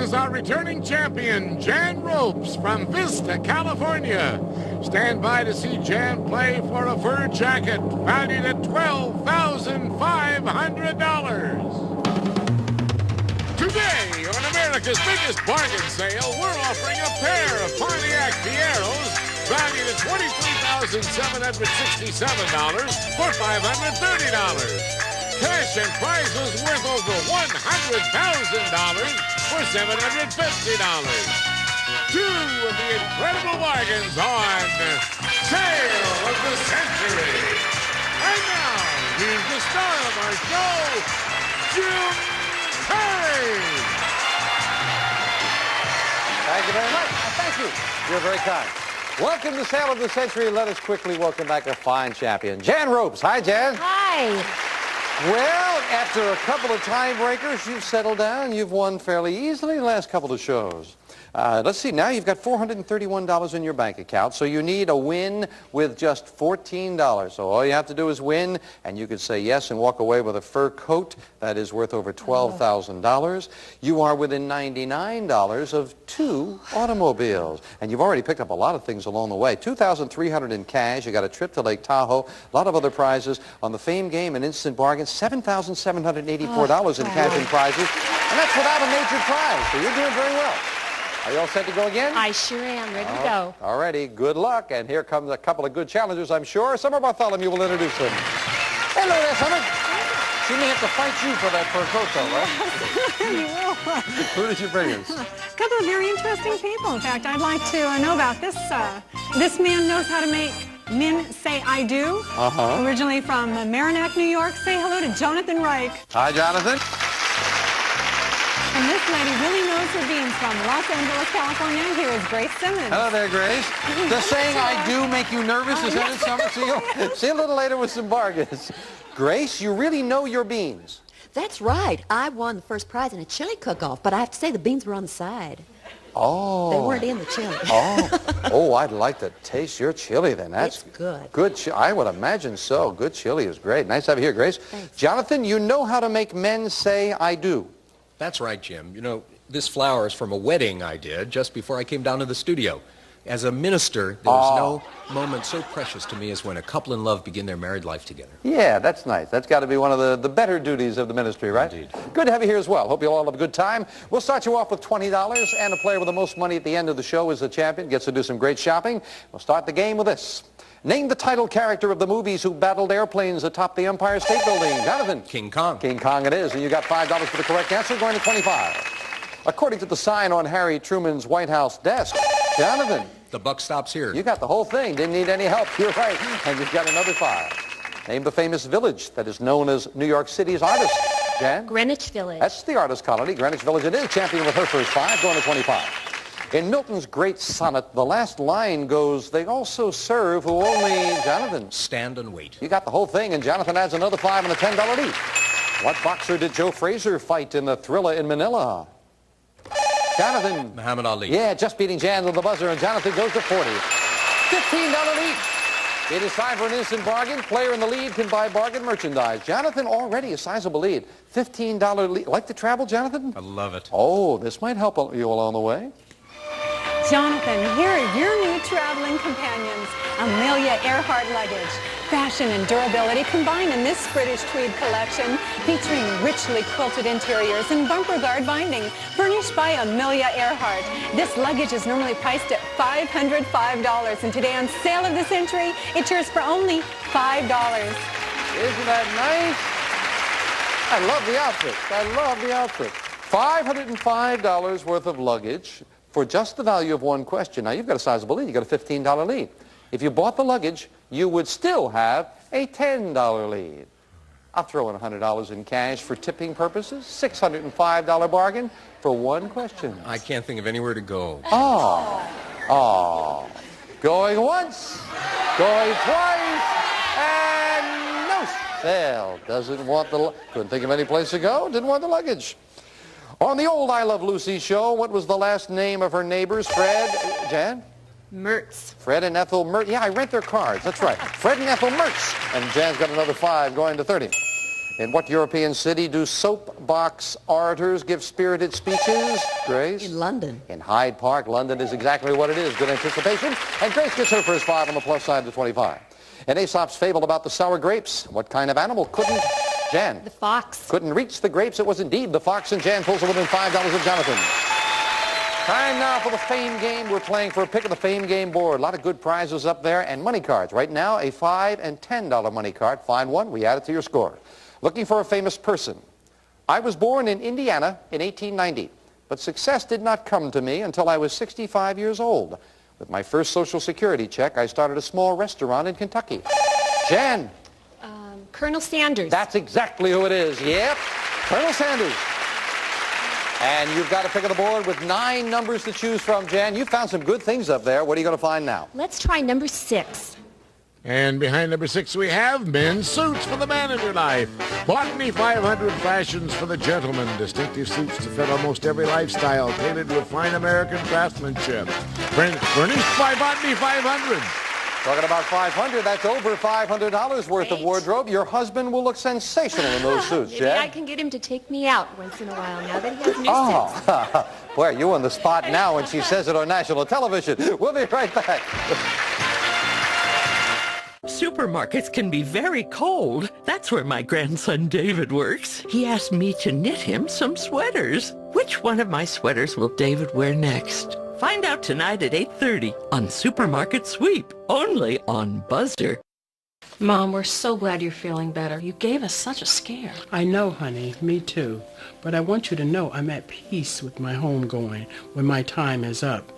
is our returning champion, Jan Ropes from Vista, California. Stand by to see Jan play for a fur jacket valued at $12,500. Today, on America's biggest bargain sale, we're offering a pair of Pontiac Fieros valued at $23,767 for $530. Cash and prizes worth over $100,000 for $750. Two of the incredible bargains on Sale of the Century. And now, here's the star of our show, Jim Perry. Thank you very much. Thank you. You're very kind. Welcome to Sale of the Century. Let us quickly welcome back a fine champion, Jan Ropes. Hi, Jan. Hi. Well, after a couple of tiebreakers, you've settled down. You've won fairly easily the last couple of shows. Let's see, now you've got $431 in your bank account, so you need a win with just $14. So all you have to do is win, and you could say yes and walk away with a fur coat that is worth over $12,000. You are within $99 of 2 automobiles, and you've already picked up a lot of things along the way. $2,300 in cash. You got a trip to Lake Tahoe, a lot of other prizes. On the Fame Game, an instant bargain, $7,784 in cash and prizes, and that's without a major prize, so you're doing very well. Are you all set to go again? I sure am. Ready to go. All righty. Good luck. And here comes a couple of good challengers, I'm sure. Summer Bartholomew will introduce them. Hello there, Summer. She may have to fight you for that fur coat, though, right? You will. Who did you bring us? A couple of very interesting people. In fact, I'd like to know about this. This man knows how to make men say I do. Originally from Merrimack, New York. Say hello to Jonathan Reich. Hi, Jonathan. And this lady really knows her beans from Los Angeles, California. Here is Grace Simmons. Hello there, Grace. Does saying I do make you nervous? Is that it, Summer? See you a little later with some bargains. Grace, you really know your beans. That's right. I won the first prize in a chili cook-off, but I have to say the beans were on the side. Oh. They weren't in the chili. Oh, I'd like to taste your chili then. That's it's good. Good. I would imagine so. Good chili is great. Nice to have you here, Grace. Thanks. Jonathan, you know how to make men say I do. That's right, Jim. You know, this flower is from a wedding I did just before I came down to the studio. As a minister, there was no moment so precious to me as when a couple in love begin their married life together. Yeah, that's nice. That's got to be one of the better duties of the ministry, right? Indeed. Good to have you here as well. Hope you'll all have a good time. We'll start you off with $20, and the player with the most money at the end of the show is the champion. Gets to do some great shopping. We'll start the game with this. Name the title character of the movies who battled airplanes atop the Empire State Building. Jonathan. King Kong. King Kong it is, and you got $5 for the correct answer, going to 25. According to the sign on Harry Truman's White House desk, Jonathan. The buck stops here. You got the whole thing. Didn't need any help. You're right. And you've got another $5. Name the famous village that is known as New York City's artist. Jan? Greenwich Village. That's the artist colony. Greenwich Village it is. Champion with her first $5, going to 25. In Milton's great sonnet, the last line goes, they also serve who only, Jonathan. Stand and wait. You got the whole thing, and Jonathan adds another $5 and a $10 lead. What boxer did Joe Frazier fight in the Thriller in Manila? Jonathan. Muhammad Ali. Yeah, just beating Jan with the buzzer, and Jonathan goes to 40. $15 lead. It is time for an instant bargain. Player in the lead can buy bargain merchandise. Jonathan, already a sizable lead. $15 lead. Like to travel, Jonathan? I love it. Oh, this might help you along the way. Jonathan, here are your new traveling companions. Amelia Earhart luggage. Fashion and durability combined in this British tweed collection, featuring richly quilted interiors and bumper guard binding, furnished by Amelia Earhart. This luggage is normally priced at $505, and today on Sale of the Century, it's yours for only $5. Isn't that nice? I love the outfit. I love the outfit. $505 worth of luggage for just the value of one question. Now, you've got a sizable lead. You've got a $15 lead. If you bought the luggage, you would still have a $10 lead. I'll throw in $100 in cash for tipping purposes. $605 bargain for one question. I can't think of anywhere to go. Oh. Going once, going twice, and no sale. Doesn't want the, couldn't think of any place to go, didn't want the luggage. On the old I Love Lucy show, what was the last name of her neighbors? Fred, Jan? Mertz. Fred and Ethel Mertz. Yeah, I rent their cars. That's right. Fred and Ethel Mertz. And Jan's got another $5 going to 30. In what European city do soapbox orators give spirited speeches? Grace? In London. In Hyde Park. London is exactly what it is. Good anticipation. And Grace gets her first 5 on the plus side of the 25. In Aesop's fable about the sour grapes, what kind of animal couldn't... Jan? The fox. Couldn't reach the grapes. It was indeed the fox, and Jan pulls it within $5 of Jonathan. Time now for the Fame Game. We're playing for a pick of the Fame Game board. A lot of good prizes up there and money cards. Right now, a $5 and $10 money card. Find one, we add it to your score. Looking for a famous person. I was born in Indiana in 1890, but success did not come to me until I was 65 years old. With my first Social Security check, I started a small restaurant in Kentucky. Jan. Colonel Sanders. That's exactly who it is. Yep, Colonel Sanders. And you've got a pick of the board with 9 numbers to choose from, Jan. You found some good things up there. What are you going to find now? Let's try number 6. And behind number 6 we have men's suits for the man in your life. Botany 500 fashions for the gentleman. Distinctive suits to fit almost every lifestyle, tailored with fine American craftsmanship. Furnished by Botany 500. Talking about 500, that's over $500 worth of wardrobe. Your husband will look sensational in those suits, Maybe Jan. I can get him to take me out once in a while now that he has new suits. Boy, you're on the spot now when she says it on national television. We'll be right back. Supermarkets can be very cold. That's where my grandson David works. He asked me to knit him some sweaters. Which one of my sweaters will David wear next? Find out tonight at 8:30 on Supermarket Sweep, only on Buzzer. Mom, we're so glad you're feeling better. You gave us such a scare. I know, honey. Me too. But I want you to know I'm at peace with my homegoing when my time is up.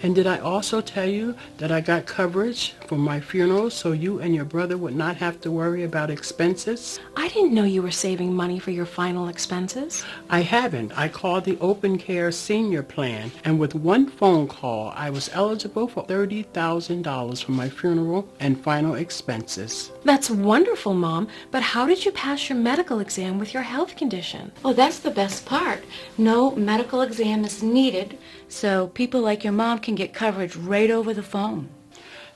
And did I also tell you that I got coverage for my funeral so you and your brother would not have to worry about expenses? I didn't know you were saving money for your final expenses. I haven't. I called the Open Care Senior Plan, and with one phone call, I was eligible for $30,000 for my funeral and final expenses. That's wonderful, Mom. But how did you pass your medical exam with your health condition? Oh, that's the best part. No medical exam is needed, so people like your mom can get coverage right over the phone.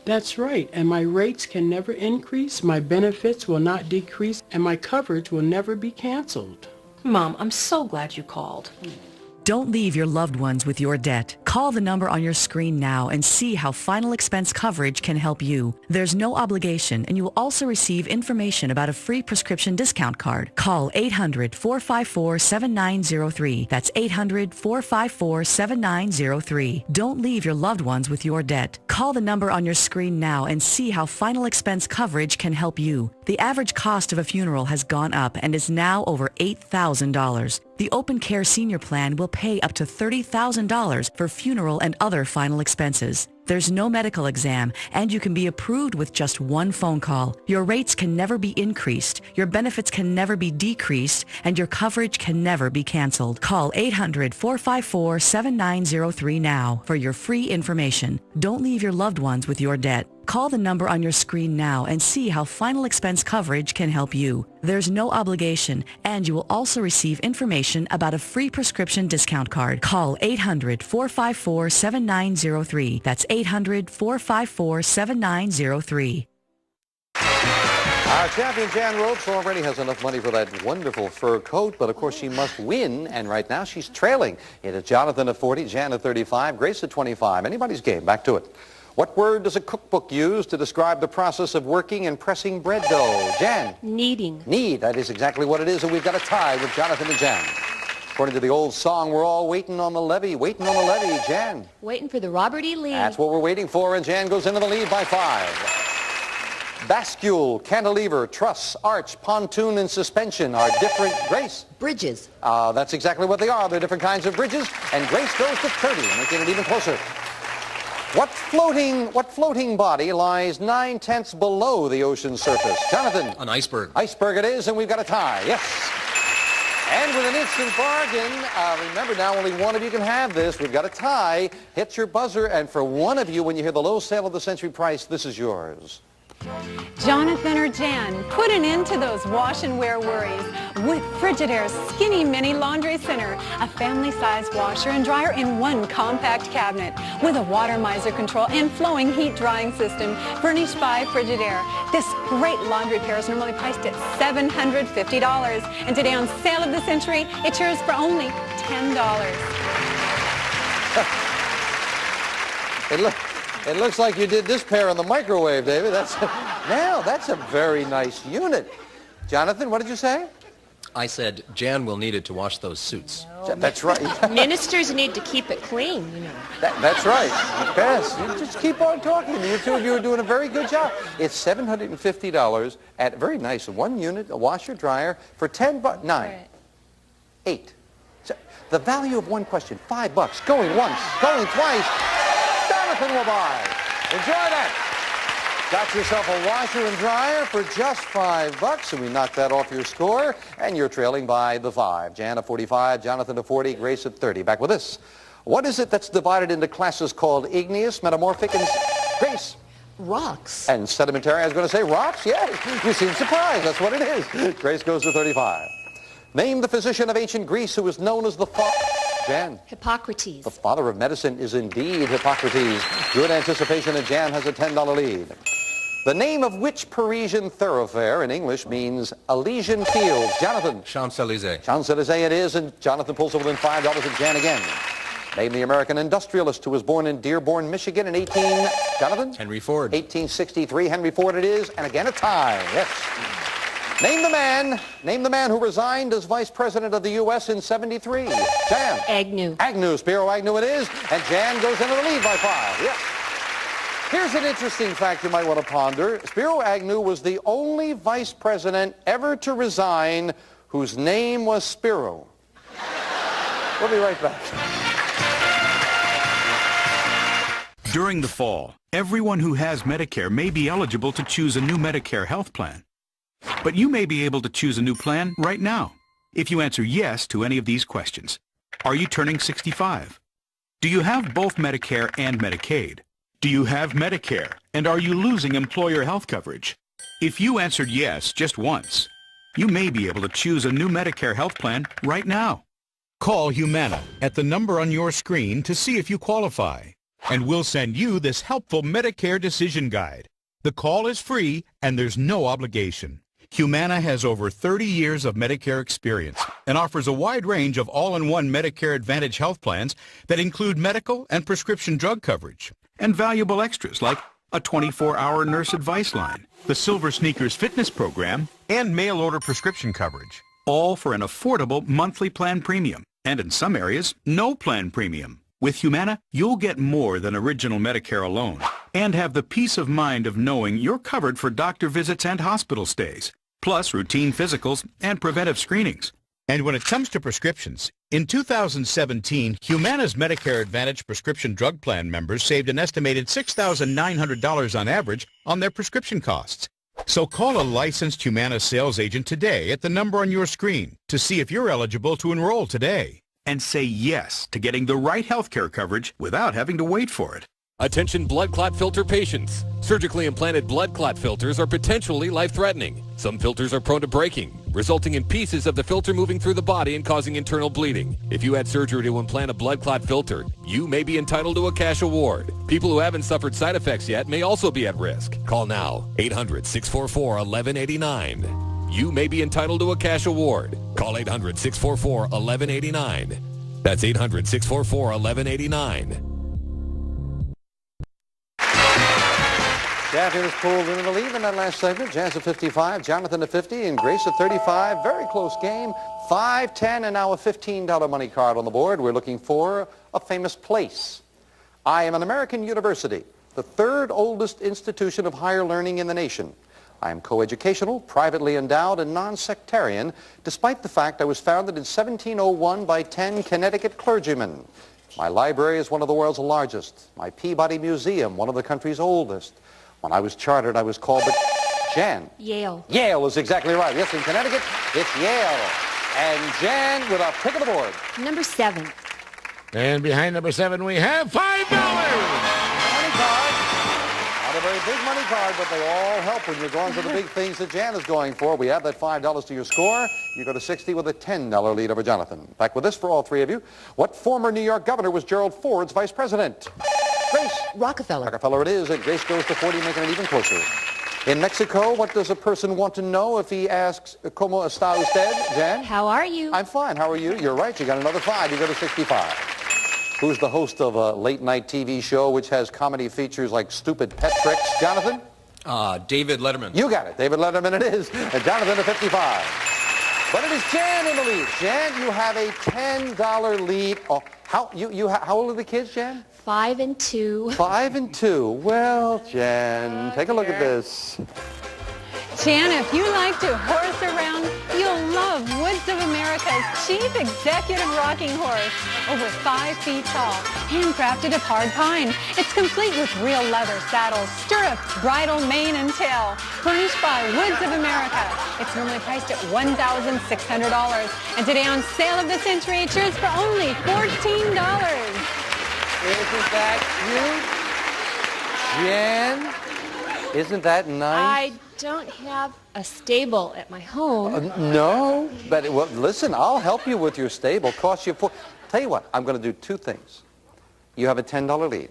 That's right, and my rates can never increase, my benefits will not decrease, and my coverage will never be canceled. Mom, I'm so glad you called. Don't leave your loved ones with your debt. Call the number on your screen now and see how final expense coverage can help you. There's no obligation, and you will also receive information about a free prescription discount card. Call 800-454-7903. That's 800-454-7903. Don't leave your loved ones with your debt. Call the number on your screen now and see how final expense coverage can help you. The average cost of a funeral has gone up and is now over $8,000. The Open Care Senior Plan will pay up to $30,000 for funeral and other final expenses. There's no medical exam, and you can be approved with just one phone call. Your rates can never be increased, your benefits can never be decreased, and your coverage can never be canceled. Call 800-454-7903 now for your free information. Don't leave your loved ones with your debt. Call the number on your screen now and see how final expense coverage can help you. There's no obligation, and you will also receive information about a free prescription discount card. Call 800-454-7903. That's 800-454-7903. Our champion, Jan Ropes, already has enough money for that wonderful fur coat, but of course she must win, and right now she's trailing. It is Jonathan at 40, Jan at 35, Grace at 25. Anybody's game. Back to it. What word does a cookbook use to describe the process of working and pressing bread dough? Jan? Kneading. Knead. That is exactly what it is, and we've got a tie with Jonathan and Jan. According to the old song, we're all waiting on the levee. Waiting on the levee. Jan? Waiting for the Robert E. Lee. That's what we're waiting for, and Jan goes into the lead by 5. Bascule, cantilever, truss, arch, pontoon, and suspension are different. Grace? Bridges. That's exactly what they are. They're different kinds of bridges, and Grace goes to 30, making it even closer. What floating body lies 9/10 below the ocean's surface? Jonathan? An iceberg. Iceberg it is, and we've got a tie. Yes. And with an instant bargain, remember now only one of you can have this. We've got a tie. Hit your buzzer, and for one of you, when you hear the low sale of the century price, this is yours. Jonathan or Jan, put an end to those wash and wear worries with Frigidaire's Skinny Mini Laundry Center, a family-sized washer and dryer in one compact cabinet with a water miser control and flowing heat drying system furnished by Frigidaire. This great laundry pair is normally priced at $750, and today on Sale of the Century, it's yours for only $10. It looks like you did this pair in the microwave, David. Now, that's a very nice unit. Jonathan, what did you say? I said Jan will need it to wash those suits. That's right. Ministers need to keep it clean, you know. That's right. Yes, you just keep on talking. You two of you are doing a very good job. It's $750 at very nice one unit, a washer, dryer, for $10, $9, $8. So the value of one question, $5. Going once, going twice. Jonathan will buy. Enjoy that. Got yourself a washer and dryer for just $5, and we knocked that off your score, and you're trailing by the 5. Jan at 45, Jonathan at 40, Grace at 30. Back with this. What is it that's divided into classes called igneous, metamorphic, and Grace? Rocks. And sedimentary. I was going to say rocks. Yeah, you seem surprised. That's what it is. Grace goes to 35. Name the physician of ancient Greece who was known as the Jan. Hippocrates. The father of medicine is indeed Hippocrates. Good anticipation, and Jan has a $10 lead. The name of which Parisian thoroughfare in English means Elysian Fields? Jonathan. Champs-Élysées. Champs-Élysées it is, and Jonathan pulls it within $5 and Jan again. Name the American industrialist who was born in Dearborn, Michigan in Jonathan? Henry Ford. 1863. Henry Ford it is, and again a tie. Yes. Name the man who resigned as vice president of the U.S. in 73. Jan. Agnew. Spiro Agnew it is, and Jan goes into the lead by 5. Yes. Here's an interesting fact you might want to ponder. Spiro Agnew was the only vice president ever to resign whose name was Spiro. We'll be right back. During the fall, everyone who has Medicare may be eligible to choose a new Medicare health plan. But you may be able to choose a new plan right now if you answer yes to any of these questions. Are you turning 65? Do you have both Medicare and Medicaid? Do you have Medicare, and are you losing employer health coverage? If you answered yes just once, you may be able to choose a new Medicare health plan right now. Call Humana at the number on your screen to see if you qualify, and we'll send you this helpful Medicare decision guide. The call is free, and there's no obligation. Humana has over 30 years of Medicare experience and offers a wide range of all-in-one Medicare Advantage health plans that include medical and prescription drug coverage and valuable extras like a 24-hour nurse advice line, the Silver Sneakers fitness program, and mail-order prescription coverage, all for an affordable monthly plan premium, and in some areas, no plan premium. With Humana, you'll get more than original Medicare alone and have the peace of mind of knowing you're covered for doctor visits and hospital stays, plus routine physicals and preventive screenings. And when it comes to prescriptions, in 2017, Humana's Medicare Advantage prescription drug plan members saved an estimated $6,900 on average on their prescription costs. So call a licensed Humana sales agent today at the number on your screen to see if you're eligible to enroll today. And say yes to getting the right healthcare coverage without having to wait for it. Attention blood clot filter patients. Surgically implanted blood clot filters are potentially life-threatening. Some filters are prone to breaking, resulting in pieces of the filter moving through the body and causing internal bleeding. If you had surgery to implant a blood clot filter, you may be entitled to a cash award. People who haven't suffered side effects yet may also be at risk. Call now, 800-644-1189. You may be entitled to a cash award. Call 800-644-1189. That's 800-644-1189. Daphne was pulled into the lead in that last segment. Jazz at 55, Jonathan at 50, and Grace at 35. Very close game. 5, 10, and now a $15 money card on the board. We're looking for a famous place. I am an American university, the third oldest institution of higher learning in the nation. I am coeducational, privately endowed, and non-sectarian, despite the fact I was founded in 1701 by 10 Connecticut clergymen. My library is one of the world's largest. My Peabody Museum, one of the country's oldest. When I was chartered, I was called the Jan. Yale. Yale is exactly right. Yes, in Connecticut, it's Yale. And Jan with a pick of the board. Number 7. And behind number 7, we have $5. Money card. Not a very big money card, but they all help when you're going for the big things that Jan is going for. We add that $5 to your score. You go to 60 with a $10 lead over Jonathan. Back with this for all three of you. What former New York governor was Gerald Ford's vice president? Grace. Rockefeller. Rockefeller it is, and Grace goes to 40, making it even closer. In Mexico, what does a person want to know if he asks, ¿Cómo está usted, Jan? How are you? I'm fine. How are you? You're right. You got another 5. You go to 65. Who's the host of a late-night TV show which has comedy features like stupid pet tricks? Jonathan? David Letterman. You got it. David Letterman it is. And Jonathan at 55. But it is Jan in the lead. Jan, you have a $10 lead. Oh, how old are the kids, Jan? 5 and 2. 5 and 2. Well, Jan, take a look at this. Jan, if you like to horse around, you'll love Woods of America's Chief Executive Rocking Horse. Over 5 feet tall, handcrafted of hard pine. It's complete with real leather saddles, stirrups, bridle, mane, and tail. Furnished by Woods of America. It's normally priced at $1,600. And today on Sale of the Century, it shares for only $14. Isn't that cute? Jan, isn't that nice? I don't have a stable at my home. No, but well, listen, I'll help you with your stable. Cost you Tell you what, I'm going to do 2 things. You have a $10 lead.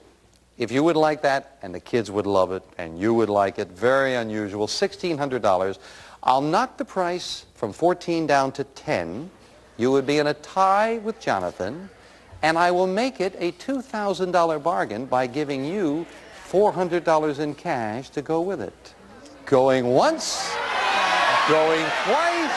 If you would like that, and the kids would love it, and you would like it, very unusual, $1,600. I'll knock the price from 14 down to 10. You would be in a tie with Jonathan, and I will make it a $2,000 bargain by giving you $400 in cash to go with it. Going once, going twice,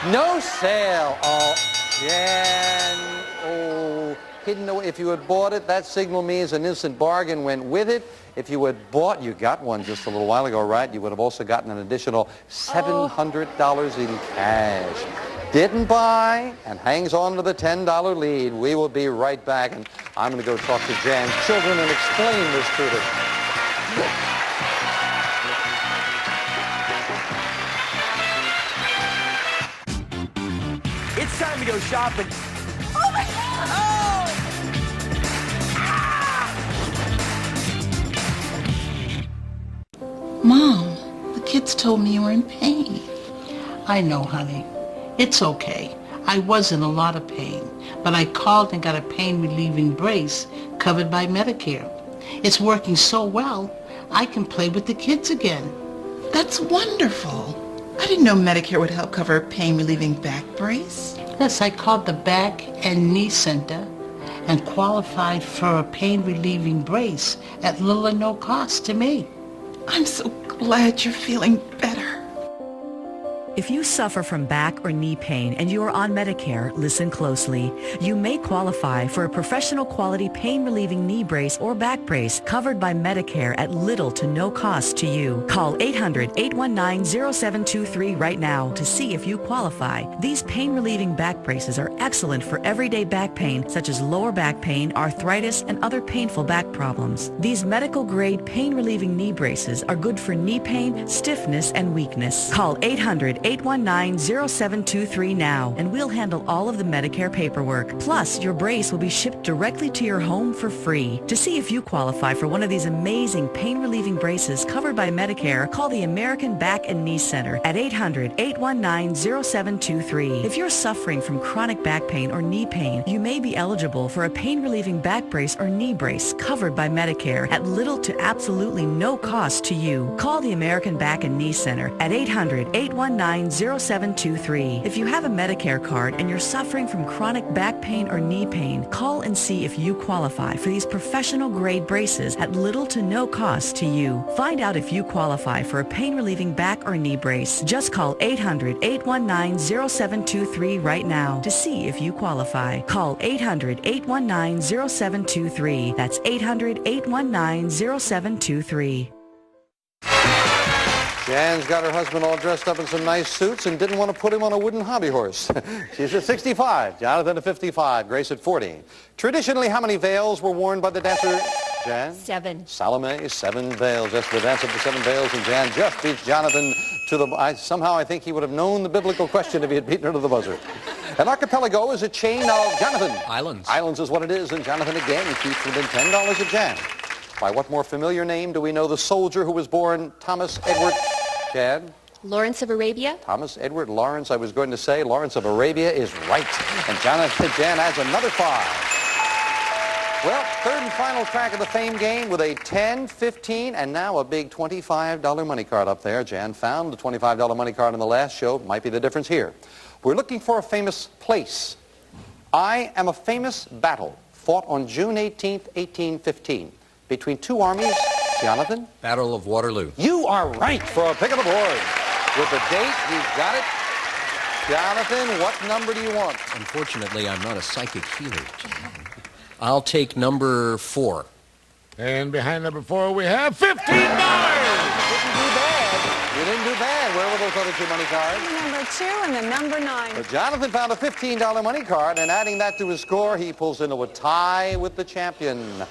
no sale. Oh, Jan, oh, hidden away. If you had bought it, that signal means an instant bargain went with it. If you had bought, you got one just a little while ago, right? You would have also gotten an additional $700 in cash. Didn't buy and hangs on to the $10 lead. We will be right back, and I'm going to go talk to Jan's children and explain this to them. It's time to go shopping. Oh my God! Oh! Mom, the kids told me you were in pain. I know, honey. It's okay. I was in a lot of pain, but I called and got a pain-relieving brace covered by Medicare. It's working so well, I can play with the kids again. That's wonderful. I didn't know Medicare would help cover a pain-relieving back brace. Yes, I called the Back and Knee Center and qualified for a pain-relieving brace at little or no cost to me. I'm so glad you're feeling better. If you suffer from back or knee pain and you are on Medicare, listen closely. You may qualify for a professional quality pain-relieving knee brace or back brace covered by Medicare at little to no cost to you. Call 800-819-0723 right now to see if you qualify. These pain-relieving back braces are excellent for everyday back pain such as lower back pain, arthritis, and other painful back problems. These medical-grade pain-relieving knee braces are good for knee pain, stiffness, and weakness. Call 800-819-0723 now, and we'll handle all of the Medicare paperwork. Plus, your brace will be shipped directly to your home for free. To see if you qualify for one of these amazing pain-relieving braces covered by Medicare, call the American Back and Knee Center at 800-819-0723. If you're suffering from chronic back pain or knee pain, you may be eligible for a pain-relieving back brace or knee brace covered by Medicare at little to absolutely no cost to you. Call the American Back and Knee Center at 800-819-0723. If you have a Medicare card and you're suffering from chronic back pain or knee pain, call and see if you qualify for these professional-grade braces at little to no cost to you. Find out if you qualify for a pain-relieving back or knee brace. Just call 800-819-0723 right now to see if you qualify. Call 800-819-0723. That's 800-819-0723. Jan's got her husband all dressed up in some nice suits and didn't want to put him on a wooden hobby horse. She's at 65, Jonathan at 55, Grace at 40. Traditionally, how many veils were worn by the dancer? Jan? 7. Salome, 7 veils. That's the dance of the 7 veils, and Jan just beats Jonathan to the... somehow I think he would have known the biblical question if he had beaten her to the buzzer. An archipelago is a chain of... Jonathan. Islands. Islands is what it is, and Jonathan again keeps within $10 of Jan. By what more familiar name do we know the soldier who was born Thomas Edward? Jan? Lawrence of Arabia? Thomas Edward Lawrence, I was going to say. Lawrence of Arabia is right. And Jan adds another 5. Well, third and final track of the fame game with a 10, 15, and now a big $25 money card up there. Jan found the $25 money card in the last show. Might be the difference here. We're looking for a famous place. I am a famous battle fought on June 18th, 1815, between two armies. Jonathan? Battle of Waterloo. You are right for a pick of the board. With the date, he's got it. Jonathan, what number do you want? Unfortunately, I'm not a psychic healer. I'll take number 4. And behind number 4, we have $15. You didn't do bad. You didn't do bad. Where were those other two money cards? Number 2 and the number 9. But Jonathan found a $15 money card, and adding that to his score, he pulls into a tie with the champion.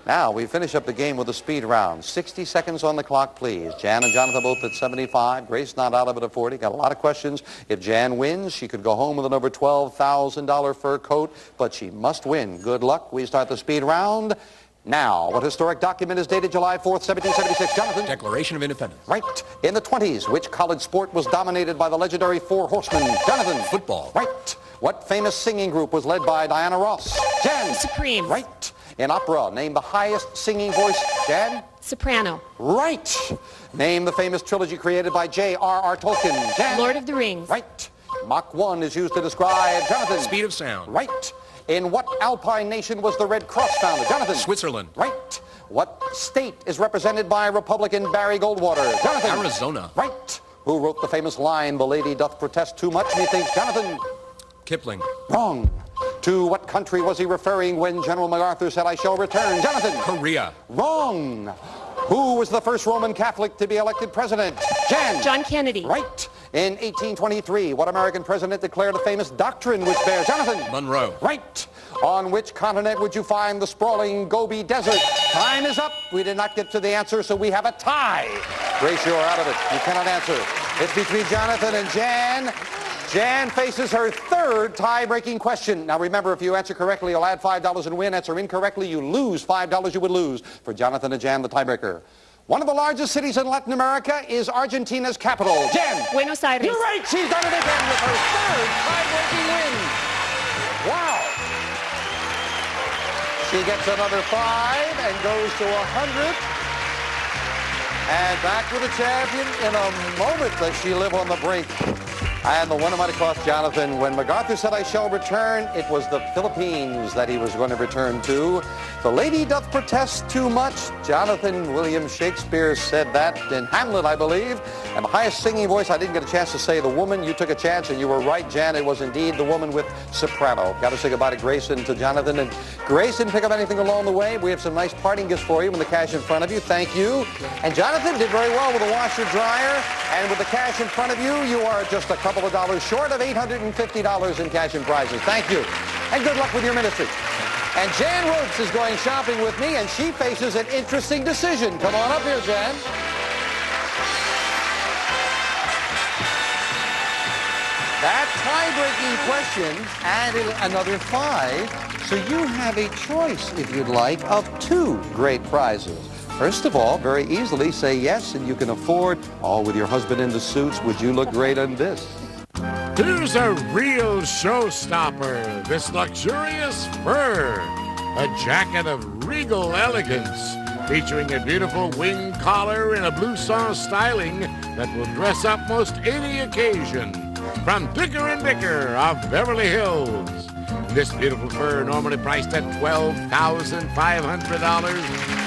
Now, we finish up the game with a speed round. 60 seconds on the clock, please. Jan and Jonathan both at 75. Grace not out of it at 40. Got a lot of questions. If Jan wins, she could go home with an over $12,000 fur coat, but she must win. Good luck. We start the speed round now. What historic document is dated July 4th, 1776? Jonathan? Declaration of Independence. Right. In the 20s, which college sport was dominated by the legendary Four Horsemen? Jonathan? Football. Right. What famous singing group was led by Diana Ross? Jan? Supreme. Right. In opera, name the highest singing voice. Jan? Soprano. Right. Name the famous trilogy created by J.R.R. Tolkien. Jan? Lord of the Rings. Right. Mach 1 is used to describe. Jonathan? Speed of sound. Right. In what alpine nation was the Red Cross founded? Jonathan? Switzerland. Right. What state is represented by Republican Barry Goldwater? Jonathan? Arizona. Right. Who wrote the famous line, "The lady doth protest too much, methinks"? Jonathan? Kipling. Wrong. To what country was he referring when General MacArthur said, "I shall return"? Jonathan? Korea. Wrong. Who was the first Roman Catholic to be elected president? Jan? John Kennedy. Right. In 1823, what American president declared a famous doctrine which bears? Jonathan? Monroe. Right. On which continent would you find the sprawling Gobi Desert? Time is up. We did not get to the answer, so we have a tie. Grace, you're out of it. You cannot answer. It's between Jonathan and Jan. Jan faces her third tie-breaking question. Now remember, if you answer correctly, you'll add $5 and win. Answer incorrectly, you lose $5 you would lose. For Jonathan and Jan, the tiebreaker. One of the largest cities in Latin America is Argentina's capital. Jan! Buenos Aires. You're right! She's done it again with her third tie-breaking win. Wow! She gets another 5 and goes to 100. And back with the champion in a moment. Does she live on the brink? And the one might have cost Jonathan. When MacArthur said, "I shall return," it was the Philippines that he was going to return to. The lady doth protest too much. Jonathan William Shakespeare said that in Hamlet, I believe. And the highest singing voice, I didn't get a chance to say the woman. You took a chance, and you were right, Jan. It was indeed the woman with soprano. Got to say goodbye to Grace and to Jonathan. And Grace didn't pick up anything along the way. We have some nice parting gifts for you with the cash in front of you. Thank you. And Jonathan did very well with the washer-dryer. And with the cash in front of you, you are just a couple of dollars short of $850 in cash and prizes. Thank you. And good luck with your ministry. And Jan Roots is going shopping with me, and she faces an interesting decision. Come on up here, Jan. That tie-breaking question added another 5, so you have a choice, if you'd like, of 2 great prizes. First of all, very easily say yes, and you can afford, all with your husband in the suits, would you look great on this? Here's a real showstopper, this luxurious fur, a jacket of regal elegance, featuring a beautiful wing collar and a blue saw styling that will dress up most any occasion. From Dicker & Dicker of Beverly Hills. This beautiful fur, normally priced at $12,500.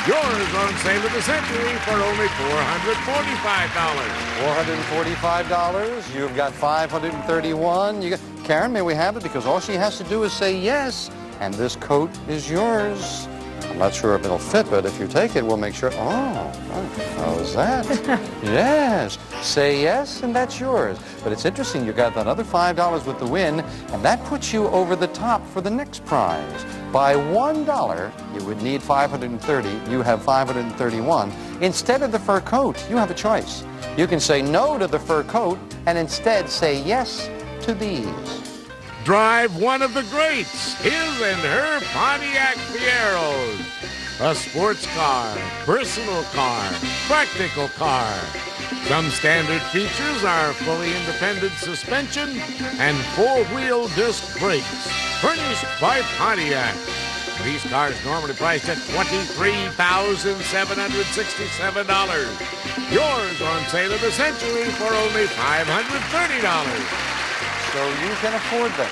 Yours on sale at the Century for only $445. $445. You've got $531. Karen, may we have it? Because all she has to do is say yes, and this coat is yours. I'm not sure if it'll fit, but if you take it, we'll make sure. Oh, how's that? Yes. Say yes, and that's yours. But it's interesting, you got another $5 with the win, and that puts you over the top for the next prize. By $1, you would need $530. You have $531. Instead of the fur coat, you have a choice. You can say no to the fur coat and instead say yes to these. Drive one of the greats, his and her Pontiac Fieros. a sports car, personal car, practical car. Some standard features are fully independent suspension and four-wheel disc brakes, furnished by Pontiac. These cars normally priced at $23,767. Yours on sale in the Century for only $530. So you can afford them.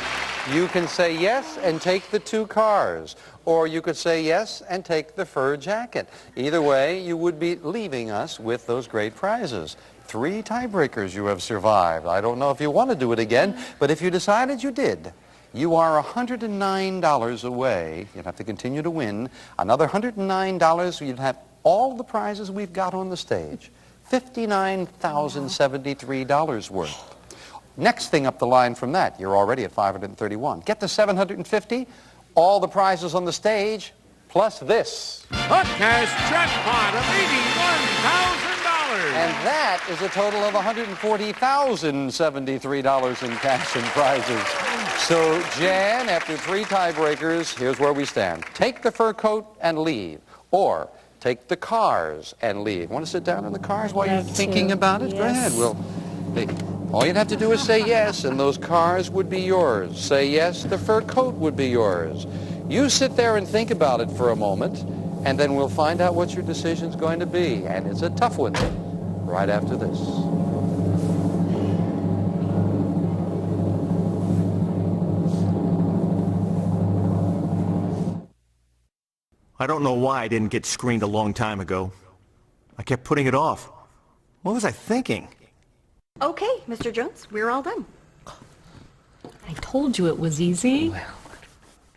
You can say yes and take the 2 cars. Or you could say yes and take the fur jacket. Either way, you would be leaving us with those great prizes. 3 tiebreakers you have survived. I don't know if you want to do it again, but if you decided you did, you are $109 away. You'd have to continue to win. Another $109, you'd have all the prizes we've got on the stage. $59,073 worth. Next thing up the line from that, you're already at 531. Get to 750, all the prizes on the stage, plus this. A cash jackpot of $81,000. And that is a total of $140,073 in cash and prizes. So, Jan, after 3 tiebreakers, here's where we stand. Take the fur coat and leave, or take the cars and leave. Want to sit down in the cars while you're thinking about it? Yes. Go ahead. Hey, all you'd have to do is say yes, and those cars would be yours. Say yes, the fur coat would be yours. You sit there and think about it for a moment, and then we'll find out what your decision's going to be. And it's a tough one right after this. I don't know why I didn't get screened a long time ago. I kept putting it off. What was I thinking? Okay, Mr. Jones, we're all done. I told you it was easy.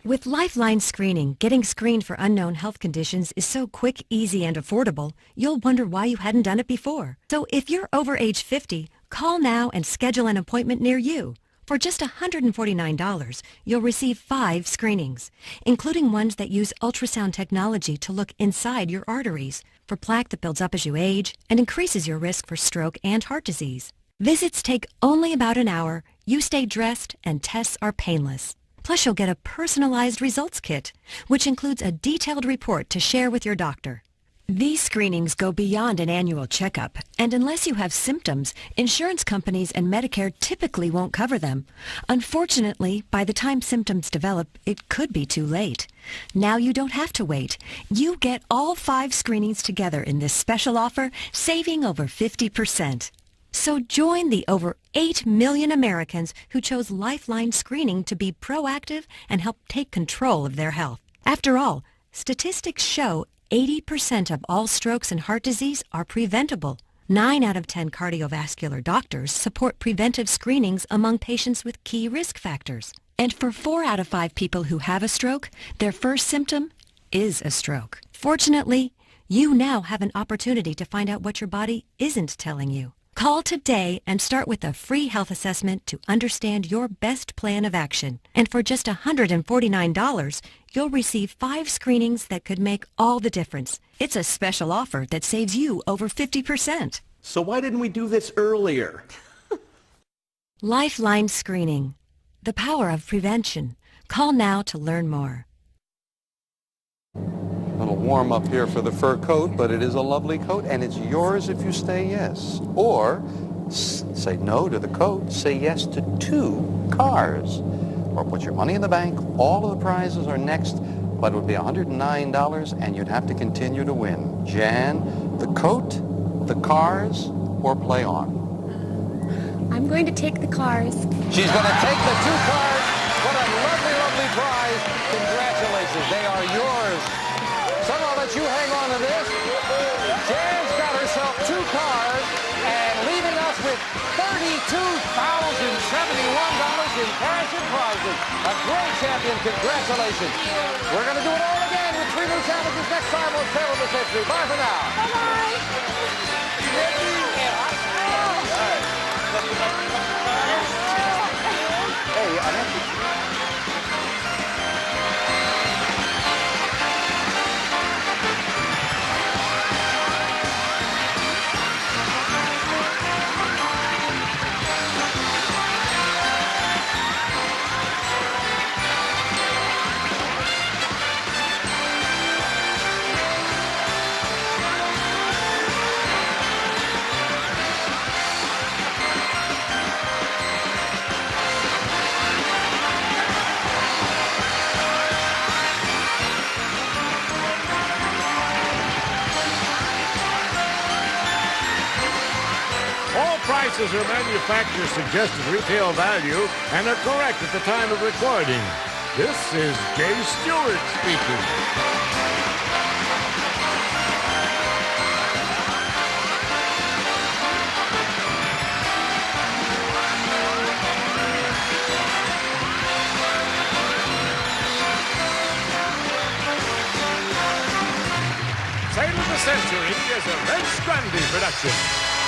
With Lifeline Screening, getting screened for unknown health conditions is so quick, easy, and affordable, you'll wonder why you hadn't done it before. So if you're over age 50, call now and schedule an appointment near you. For just $149, you'll receive 5 screenings, including ones that use ultrasound technology to look inside your arteries for plaque that builds up as you age and increases your risk for stroke and heart disease. Visits take only about an hour, you stay dressed, and tests are painless. Plus, you'll get a personalized results kit, which includes a detailed report to share with your doctor. These screenings go beyond an annual checkup, and unless you have symptoms, insurance companies and Medicare typically won't cover them. Unfortunately, by the time symptoms develop, it could be too late. Now you don't have to wait. You get all 5 screenings together in this special offer, saving over 50%. So join the over 8 million Americans who chose Lifeline Screening to be proactive and help take control of their health. After all, statistics show 80% of all strokes and heart disease are preventable. 9 out of 10 cardiovascular doctors support preventive screenings among patients with key risk factors. And for 4 out of 5 people who have a stroke, their first symptom is a stroke. Fortunately, you now have an opportunity to find out what your body isn't telling you. Call today and start with a free health assessment to understand your best plan of action. And for just $149, you'll receive 5 screenings that could make all the difference. It's a special offer that saves you over 50%. So why didn't we do this earlier? Lifeline Screening. The power of prevention. Call now to learn more. A little warm up here for the fur coat, but it is a lovely coat, and it's yours if you say yes. Or say no to the coat, say yes to 2 cars. Or put your money in the bank. All of the prizes are next, but it would be $109, and you'd have to continue to win. Jan, the coat, the cars, or play on? I'm going to take the cars. She's going to take the 2 cars. What a lovely, lovely prize. Congratulations. They are yours. So I'll let you hang on to this. Jan's got herself 2 cars and leaving us with $32,071 in cash and prizes. A great champion. Congratulations. We're going to do it all again with 3 new challenges next time on Tale of the Century. Bye for now. Bye-bye. Hey, I have to... prices are manufacturer's suggested retail value and are correct at the time of recording. This is Jay Stewart speaking. Sale of the Century is a Red Scrandy production.